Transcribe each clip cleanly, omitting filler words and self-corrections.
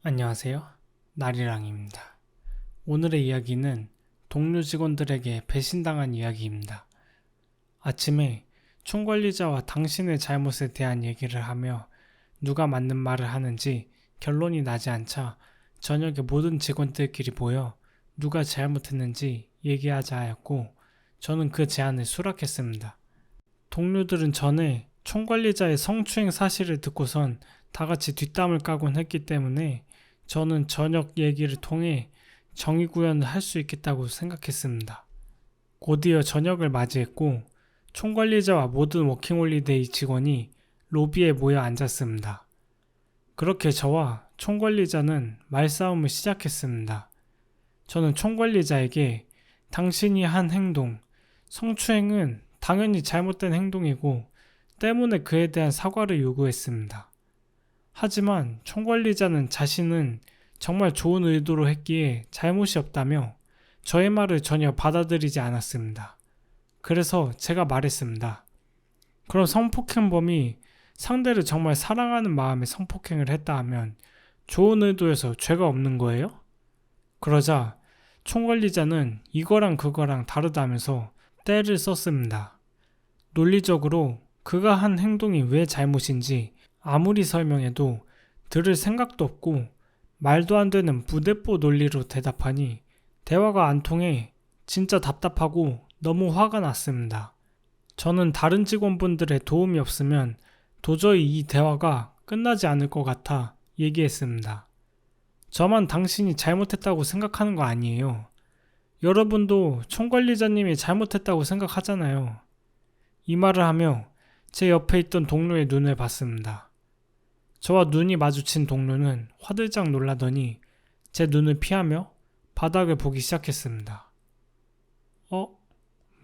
안녕하세요. 나리랑입니다. 오늘의 이야기는 동료 직원들에게 배신당한 이야기입니다. 아침에 총관리자와 당신의 잘못에 대한 얘기를 하며 누가 맞는 말을 하는지 결론이 나지 않자 저녁에 모든 직원들끼리 모여 누가 잘못했는지 얘기하자 하였고 저는 그 제안을 수락했습니다. 동료들은 전에 총관리자의 성추행 사실을 듣고선 다 같이 뒷담을 까곤 했기 때문에 저는 저녁 얘기를 통해 정의 구현을 할 수 있겠다고 생각했습니다. 곧이어 저녁을 맞이했고 총관리자와 모든 워킹홀리데이 직원이 로비에 모여 앉았습니다. 그렇게 저와 총관리자는 말싸움을 시작했습니다. 저는 총관리자에게 당신이 한 행동, 성추행은 당연히 잘못된 행동이고 때문에 그에 대한 사과를 요구했습니다. 하지만 총관리자는 자신은 정말 좋은 의도로 했기에 잘못이 없다며 저의 말을 전혀 받아들이지 않았습니다. 그래서 제가 말했습니다. 그럼 성폭행범이 상대를 정말 사랑하는 마음에 성폭행을 했다 하면 좋은 의도여서 죄가 없는 거예요? 그러자 총관리자는 이거랑 그거랑 다르다면서 떼를 썼습니다. 논리적으로 그가 한 행동이 왜 잘못인지 아무리 설명해도 들을 생각도 없고 말도 안 되는 무대뽀 논리로 대답하니 대화가 안 통해 진짜 답답하고 너무 화가 났습니다. 저는 다른 직원분들의 도움이 없으면 도저히 이 대화가 끝나지 않을 것 같아 얘기했습니다. 저만 당신이 잘못했다고 생각하는 거 아니에요. 여러분도 총관리자님이 잘못했다고 생각하잖아요. 이 말을 하며 제 옆에 있던 동료의 눈을 봤습니다. 저와 눈이 마주친 동료는 화들짝 놀라더니 제 눈을 피하며 바닥을 보기 시작했습니다.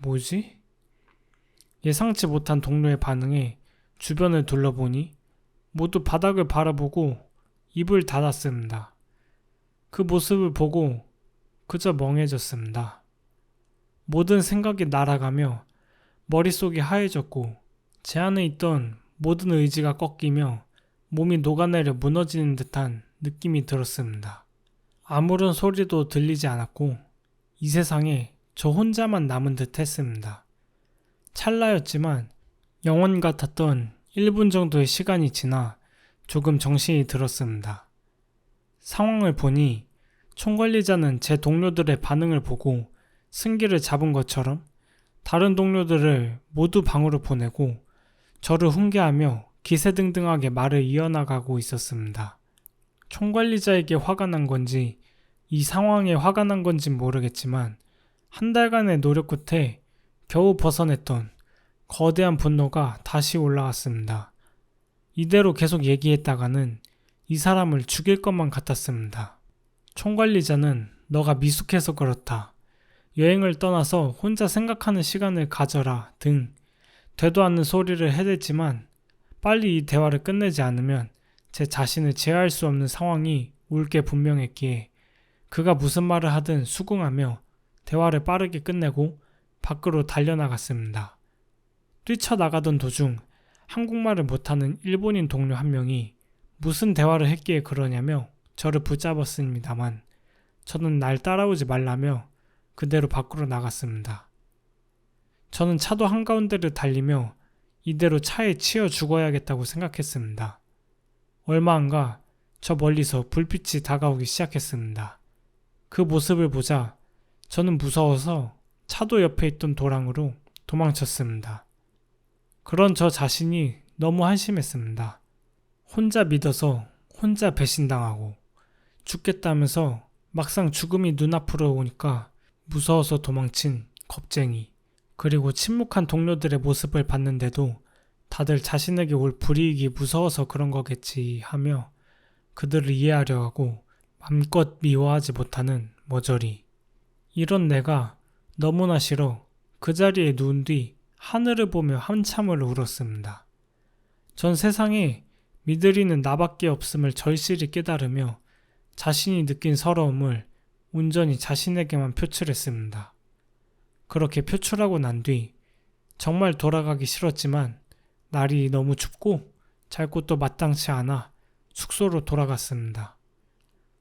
뭐지? 예상치 못한 동료의 반응에 주변을 둘러보니 모두 바닥을 바라보고 입을 닫았습니다. 그 모습을 보고 그저 멍해졌습니다. 모든 생각이 날아가며 머릿속이 하얘졌고 제 안에 있던 모든 의지가 꺾이며 몸이 녹아내려 무너지는 듯한 느낌이 들었습니다. 아무런 소리도 들리지 않았고 이 세상에 저 혼자만 남은 듯 했습니다. 찰나였지만 영원 같았던 1분 정도의 시간이 지나 조금 정신이 들었습니다. 상황을 보니 총관리자는 제 동료들의 반응을 보고 승기를 잡은 것처럼 다른 동료들을 모두 방으로 보내고 저를 훈계하며 기세등등하게 말을 이어나가고 있었습니다. 총관리자에게 화가 난 건지 이 상황에 화가 난 건진 모르겠지만 한 달간의 노력 끝에 겨우 벗어냈던 거대한 분노가 다시 올라왔습니다. 이대로 계속 얘기했다가는 이 사람을 죽일 것만 같았습니다. 총관리자는 너가 미숙해서 그렇다. 여행을 떠나서 혼자 생각하는 시간을 가져라 등 되도 않는 소리를 해댔지만 빨리 이 대화를 끝내지 않으면 제 자신을 제어할 수 없는 상황이 올 게 분명했기에 그가 무슨 말을 하든 수긍하며 대화를 빠르게 끝내고 밖으로 달려나갔습니다. 뛰쳐나가던 도중 한국말을 못하는 일본인 동료 한 명이 무슨 대화를 했기에 그러냐며 저를 붙잡았습니다만 저는 날 따라오지 말라며 그대로 밖으로 나갔습니다. 저는 차도 한가운데를 달리며 이대로 차에 치여 죽어야겠다고 생각했습니다. 얼마 안 가 저 멀리서 불빛이 다가오기 시작했습니다. 그 모습을 보자 저는 무서워서 차도 옆에 있던 도랑으로 도망쳤습니다. 그런 저 자신이 너무 한심했습니다. 혼자 믿어서 혼자 배신당하고 죽겠다면서 막상 죽음이 눈앞으로 오니까 무서워서 도망친 겁쟁이, 그리고 침묵한 동료들의 모습을 봤는데도 다들 자신에게 올 불이익이 무서워서 그런 거겠지 하며 그들을 이해하려 하고 맘껏 미워하지 못하는 머저리. 이런 내가 너무나 싫어 그 자리에 누운 뒤 하늘을 보며 한참을 울었습니다. 전 세상에 믿으리는 나밖에 없음을 절실히 깨달으며 자신이 느낀 서러움을 온전히 자신에게만 표출했습니다. 그렇게 표출하고 난 뒤 정말 돌아가기 싫었지만 날이 너무 춥고 잘 곳도 마땅치 않아 숙소로 돌아갔습니다.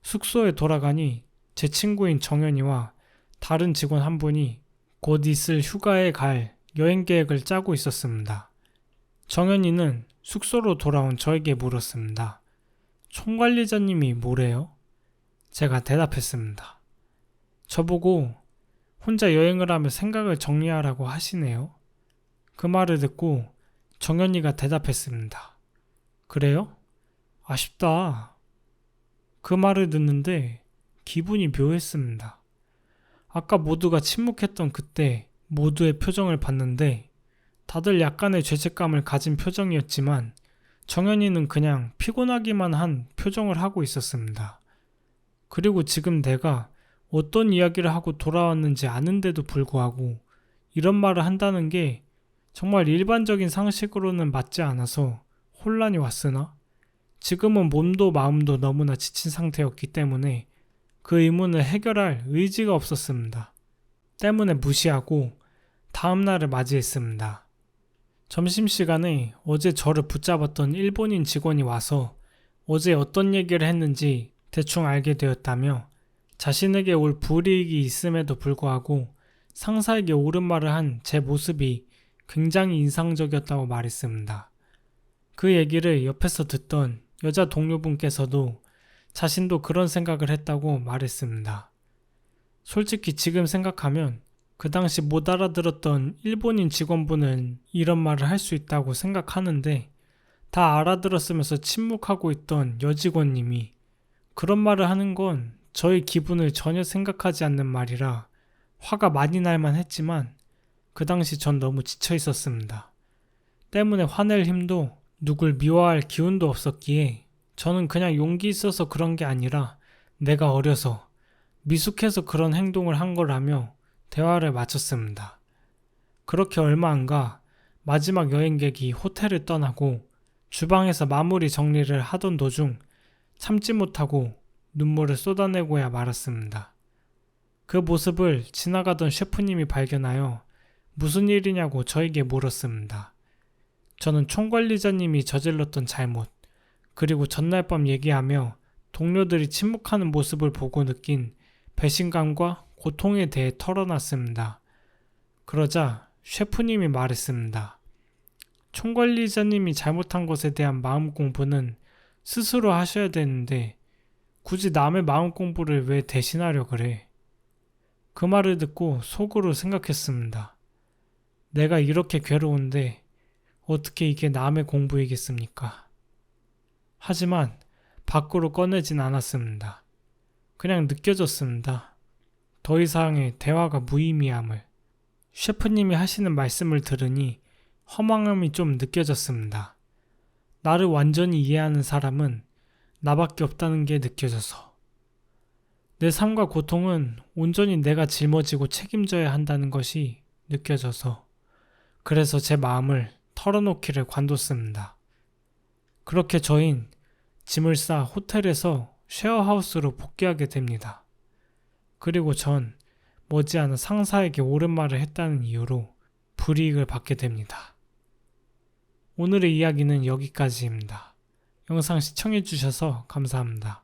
숙소에 돌아가니 제 친구인 정연이와 다른 직원 한 분이 곧 있을 휴가에 갈 여행 계획을 짜고 있었습니다. 정연이는 숙소로 돌아온 저에게 물었습니다. 총관리자님이 뭐래요? 제가 대답했습니다. 저보고 혼자 여행을 하며 생각을 정리하라고 하시네요. 그 말을 듣고 정연이가 대답했습니다. 그래요? 아쉽다. 그 말을 듣는데 기분이 묘했습니다. 아까 모두가 침묵했던 그때 모두의 표정을 봤는데 다들 약간의 죄책감을 가진 표정이었지만 정연이는 그냥 피곤하기만 한 표정을 하고 있었습니다. 그리고 지금 내가 어떤 이야기를 하고 돌아왔는지 아는데도 불구하고 이런 말을 한다는 게 정말 일반적인 상식으로는 맞지 않아서 혼란이 왔으나 지금은 몸도 마음도 너무나 지친 상태였기 때문에 그 의문을 해결할 의지가 없었습니다. 때문에 무시하고 다음날을 맞이했습니다. 점심시간에 어제 저를 붙잡았던 일본인 직원이 와서 어제 어떤 얘기를 했는지 대충 알게 되었다며 자신에게 올 불이익이 있음에도 불구하고 상사에게 옳은 말을 한 제 모습이 굉장히 인상적이었다고 말했습니다. 그 얘기를 옆에서 듣던 여자 동료분께서도 자신도 그런 생각을 했다고 말했습니다. 솔직히 지금 생각하면 그 당시 못 알아들었던 일본인 직원분은 이런 말을 할 수 있다고 생각하는데 다 알아들었으면서 침묵하고 있던 여직원님이 그런 말을 하는 건 저의 기분을 전혀 생각하지 않는 말이라 화가 많이 날만 했지만 그 당시 전 너무 지쳐 있었습니다. 때문에 화낼 힘도 누굴 미워할 기운도 없었기에 저는 그냥 용기 있어서 그런 게 아니라 내가 어려서 미숙해서 그런 행동을 한 거라며 대화를 마쳤습니다. 그렇게 얼마 안 가 마지막 여행객이 호텔을 떠나고 주방에서 마무리 정리를 하던 도중 참지 못하고 눈물을 쏟아내고야 말았습니다. 그 모습을 지나가던 셰프님이 발견하여 무슨 일이냐고 저에게 물었습니다. 저는 총관리자님이 저질렀던 잘못, 그리고 전날 밤 얘기하며 동료들이 침묵하는 모습을 보고 느낀 배신감과 고통에 대해 털어놨습니다. 그러자 셰프님이 말했습니다. 총관리자님이 잘못한 것에 대한 마음 공부는 스스로 하셔야 되는데 굳이 남의 마음 공부를 왜 대신하려 그래? 그 말을 듣고 속으로 생각했습니다. 내가 이렇게 괴로운데 어떻게 이게 남의 공부이겠습니까? 하지만 밖으로 꺼내진 않았습니다. 그냥 느껴졌습니다. 더 이상의 대화가 무의미함을. 셰프님이 하시는 말씀을 들으니 허망함이 좀 느껴졌습니다. 나를 완전히 이해하는 사람은 나밖에 없다는 게 느껴져서. 내 삶과 고통은 온전히 내가 짊어지고 책임져야 한다는 것이 느껴져서. 그래서 제 마음을 털어놓기를 관뒀습니다. 그렇게 저흰 짐을 싸 호텔에서 쉐어하우스로 복귀하게 됩니다. 그리고 전 머지않아 상사에게 옳은 말을 했다는 이유로 불이익을 받게 됩니다. 오늘의 이야기는 여기까지입니다. 영상 시청해주셔서 감사합니다.